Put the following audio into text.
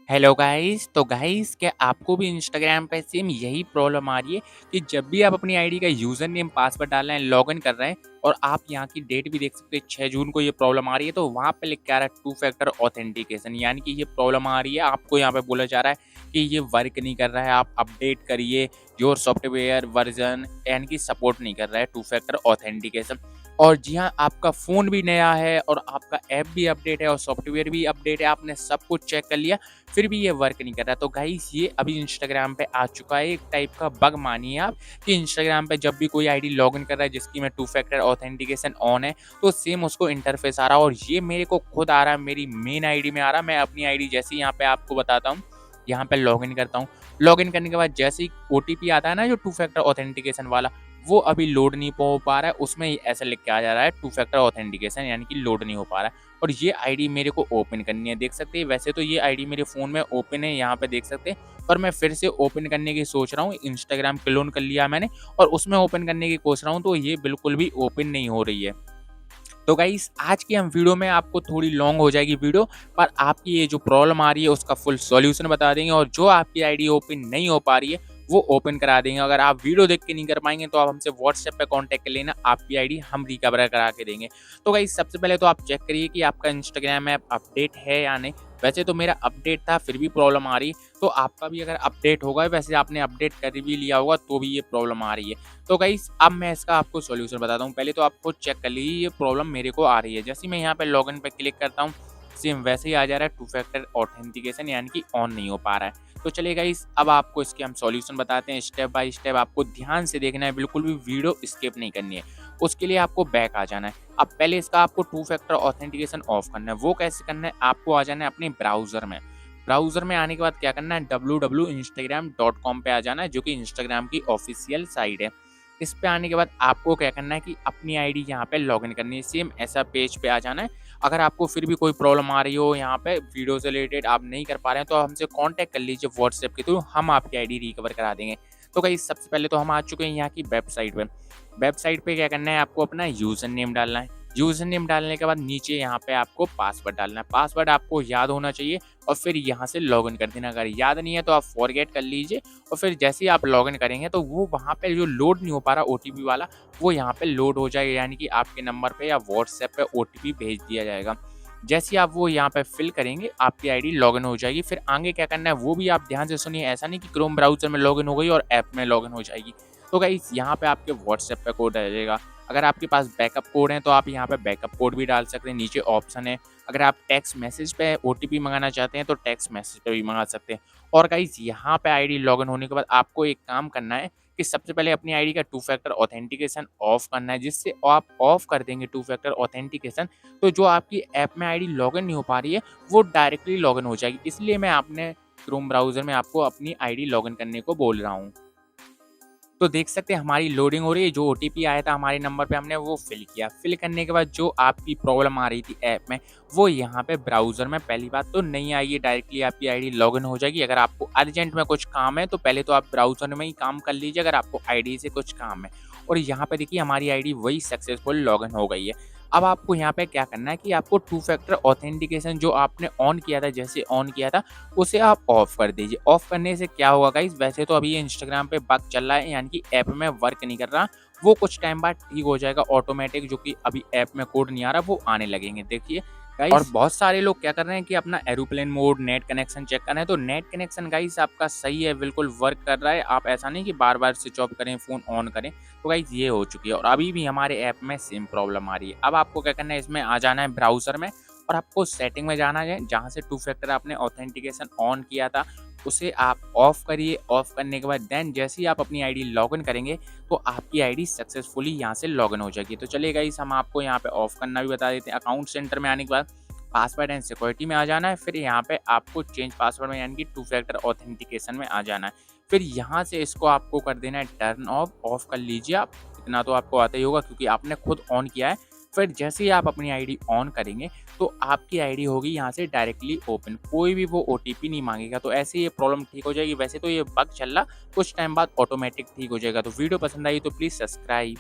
Hello guys. तो guys, क्या आपको भी इंस्टाग्राम पे सेम यही प्रॉब्लम आ रही है कि जब भी आप अपनी आईडी का यूज़र नेम पासवर्ड डाल रहे हैं, लॉगिन कर रहे हैं और आप यहाँ की डेट भी देख सकते हैं, 6 जून को ये प्रॉब्लम आ रही है, तो वहाँ पे लिख के आ रहा है टू फैक्टर ऑथेंटिकेशन, यानी कि ये प्रॉब्लम आ रही है। आपको यहाँ पे बोला जा रहा है कि ये वर्क नहीं कर रहा है, आप अपडेट करिए योर सॉफ्टवेयर वर्जन, यानी कि सपोर्ट नहीं कर रहा है टू फैक्टर ऑथेंटिकेशन। और जी हाँ, आपका फ़ोन भी नया है और आपका ऐप भी अपडेट है और सॉफ्टवेयर भी अपडेट है, आपने सब कुछ चेक कर लिया, फिर भी ये वर्क नहीं कर रहा। तो गाइस, ये अभी इंस्टाग्राम पे आ चुका है, एक टाइप का बग मानिए आप, कि इंस्टाग्राम पे जब भी कोई आईडी लॉगिन कर रहा है जिसकी में टू फैक्टर ऑथेंटिकेशन ऑन है, तो सेम उसको इंटरफेस आ रहा है। और ये मेरे को खुद आ रहा है, मेरी मेन आईडी में आ रहा है। मैं अपनी आईडी जैसे ही यहाँ पे आपको बताता हूँ, यहाँ पे लॉगिन करता हूँ। लॉगिन करने के बाद जैसे ही ओटीपी आता है ना, जो टू फैक्टर ऑथेंटिकेशन वाला, वो अभी लोड नहीं हो पा रहा है। उसमें ही ऐसा लिख के आ जा रहा है टू फैक्टर ऑथेंटिकेशन, यानी कि लोड नहीं हो पा रहा है। और ये आईडी मेरे को ओपन करनी है, देख सकते हैं। वैसे तो ये आईडी मेरे फ़ोन में ओपन है, यहाँ पे देख सकते हैं, पर मैं फिर से ओपन करने की सोच रहा हूँ। इंस्टाग्राम क्लोन कर लिया मैंने और उसमें ओपन करने की कोशिश रहा हूँ, तो ये बिल्कुल भी ओपन नहीं हो रही है। तो गाइस, आज की हम वीडियो में आपको थोड़ी लॉन्ग हो जाएगी वीडियो, पर आपकी ये जो प्रॉब्लम आ रही है उसका फुल सॉल्यूशन बता देंगे, और जो आपकी आईडी ओपन नहीं हो पा रही है वो ओपन करा देंगे। अगर आप वीडियो देख के नहीं कर पाएंगे तो आप हमसे व्हाट्सएप पे कांटेक्ट कर लेना, आपकी आईडी हम रिकवर करा के देंगे। तो गाइस, सबसे पहले तो आप चेक करिए कि आपका इंस्टाग्राम ऐप अपडेट है या नहीं। वैसे तो मेरा अपडेट था, फिर भी प्रॉब्लम आ रही, तो आपका भी अगर अपडेट होगा, वैसे आपने अपडेट कर भी लिया होगा तो भी ये प्रॉब्लम आ रही है। तो गाइस, अब मैं इसका आपको सॉल्यूशन बताता हूँ। पहले तो आप खुद चेक कर लीजिए ये प्रॉब्लम मेरे को आ रही है। जैसे ही मैं यहाँ पे लॉगिन पे क्लिक करता हूँ, सेम वैसे ही आ जा रहा है टू फैक्टर ऑथेंटिकेशन, यानी कि ऑन नहीं हो पा रहा है। तो चलिए गाइस, अब आपको इसके हम सॉल्यूशन बताते हैं स्टेप बाय स्टेप। आपको ध्यान से देखना है, बिल्कुल भी वीडियो स्किप नहीं करनी है। उसके लिए आपको बैक आ जाना है। अब पहले इसका आपको टू फैक्टर ऑथेंटिकेशन ऑफ करना है। वो कैसे करना है? आपको आ जाना है अपने ब्राउज़र में। ब्राउज़र में आने के बाद क्या करना है, www.instagram.com पे आ जाना है, जो कि इंस्टाग्राम की ऑफिशियल साइट है। इस पे आने के बाद आपको क्या करना है कि अपनी आईडी यहाँ पे लॉगिन करनी है। सेम ऐसा पेज पे आ जाना है। अगर आपको फिर भी कोई प्रॉब्लम आ रही हो यहाँ पे वीडियो से रिलेटेड, आप नहीं कर पा रहे हैं, तो हमसे कांटेक्ट कर लीजिए व्हाट्सएप के थ्रू, हम आपकी आईडी रिकवर करा देंगे। तो गाइस, सबसे पहले तो हम आ चुके हैं यहाँ की वेबसाइट पे। वेबसाइट पे क्या करना है, आपको अपना यूज़र नेम डालना है। यूज़र नेम डालने के बाद नीचे यहाँ पे आपको पासवर्ड डालना है। पासवर्ड आपको याद होना चाहिए और फिर यहाँ से लॉगिन कर देना। अगर याद नहीं है तो आप फॉरगेट कर लीजिए, और फिर जैसे ही आप लॉगिन करेंगे तो वो वहाँ पे जो लोड नहीं हो पा रहा ओटीपी वाला, वो यहाँ पे लोड हो जाएगा, यानी कि आपके नंबर पे या व्हाट्सएप पे ओटीपी भेज दिया जाएगा। जैसे ही आप वो यहाँ पे फिल करेंगे, आपकी आईडी लॉगिन हो जाएगी। फिर आगे क्या करना है वो भी आप ध्यान से सुनिए। ऐसा नहीं कि क्रोम ब्राउज़र में लॉगिन हो गई और ऐप में लॉगिन हो जाएगी। तो गाइस, यहाँ पे आपके व्हाट्सएप पे कोड आ जाएगा। अगर आपके पास बैकअप कोड है तो आप यहाँ पे बैकअप कोड भी डाल सकते हैं, नीचे ऑप्शन है। अगर आप टेक्स्ट मैसेज पे ओटीपी मंगाना चाहते हैं तो टेक्स्ट मैसेज पे भी मंगा सकते हैं। और गाइस, यहाँ पे आईडी लॉगिन होने के बाद आपको एक काम करना है कि सबसे पहले अपनी आईडी का टू फैक्टर ऑथेंटिकेशन ऑफ करना है। जिससे आप ऑफ कर देंगे टू फैक्टर ऑथेंटिकेशन, तो जो आपकी ऐप में आईडी लॉगिन नहीं हो पा रही है वो डायरेक्टली लॉगिन हो जाएगी। इसलिए मैं आपने क्रोम ब्राउज़र में आपको अपनी आईडी लॉगिन करने को बोल रहा हूँ। तो देख सकते हैं हमारी लोडिंग हो रही है। जो ओटीपी आया था हमारे नंबर पे, हमने वो फिल किया। फिल करने के बाद जो आपकी प्रॉब्लम आ रही थी ऐप में, वो यहाँ पे ब्राउज़र में पहली बात तो नहीं आई है, डायरेक्टली आपकी आईडी लॉगिन हो जाएगी। अगर आपको अर्जेंट में कुछ काम है तो पहले तो आप ब्राउज़र में ही काम कर लीजिए, अगर आपको आईडी से कुछ काम है। और यहाँ पे देखिए हमारी आईडी वही सक्सेसफुल लॉगिन हो गई है। अब आपको यहाँ पे क्या करना है कि आपको टू फैक्टर ऑथेंटिकेशन जो आपने ऑन किया था, जैसे ऑन किया था, उसे आप ऑफ कर दीजिए। ऑफ करने से क्या होगा गाइस, वैसे तो अभी ये इंस्टाग्राम पे बग चल रहा है, यानी कि ऐप में वर्क नहीं कर रहा। वो कुछ टाइम बाद ठीक हो जाएगा ऑटोमेटिक, जो कि अभी ऐप में कोड नहीं आ रहा, वो आने लगेंगे देखिए गाइस। और बहुत सारे लोग क्या कर रहे हैं कि अपना aeroplane mode, net connection check कर रहे हैं। तो नेट कनेक्शन गाइस आपका सही है, बिल्कुल वर्क कर रहा है। आप ऐसा नहीं कि बार बार स्विच ऑफ करें, फ़ोन ऑन करें। तो गाइस, ये हो चुकी है और अभी भी हमारे ऐप में सेम प्रॉब्लम आ रही है। अब आपको क्या करना है, इसमें आ जाना है ब्राउज़र में और आपको सेटिंग में जाना है। जहाँ से टू फैक्टर आपने ऑथेंटिकेशन ऑन किया था, उसे आप ऑफ करिए। ऑफ करने के बाद देन जैसे ही आप अपनी आईडी लॉगिन करेंगे, तो आपकी आईडी सक्सेसफुली यहाँ से लॉगिन हो जाएगी। तो चलिए गाइस, हम आपको यहाँ पे ऑफ करना भी बता देते हैं। अकाउंट सेंटर में आने के बाद पासवर्ड एंड सिक्योरिटी में आ जाना है। फिर यहाँ पे आपको चेंज पासवर्ड में, यानी कि टू फैक्टर ऑथेंटिकेशन में आ जाना है। फिर यहाँ से इसको आपको कर देना है टर्न ऑफ। ऑफ कर लीजिए आप, इतना तो आपको आता ही होगा क्योंकि आपने खुद ऑन किया है। फिर जैसे ही आप अपनी आईडी ऑन करेंगे, तो आपकी आईडी होगी यहाँ से डायरेक्टली ओपन, कोई भी वो ओटीपी नहीं मांगेगा। तो ऐसे ये प्रॉब्लम ठीक हो जाएगी। वैसे तो ये बग चल रहा, कुछ टाइम बाद ऑटोमेटिक ठीक हो जाएगा। तो वीडियो पसंद आई तो प्लीज़ सब्सक्राइब।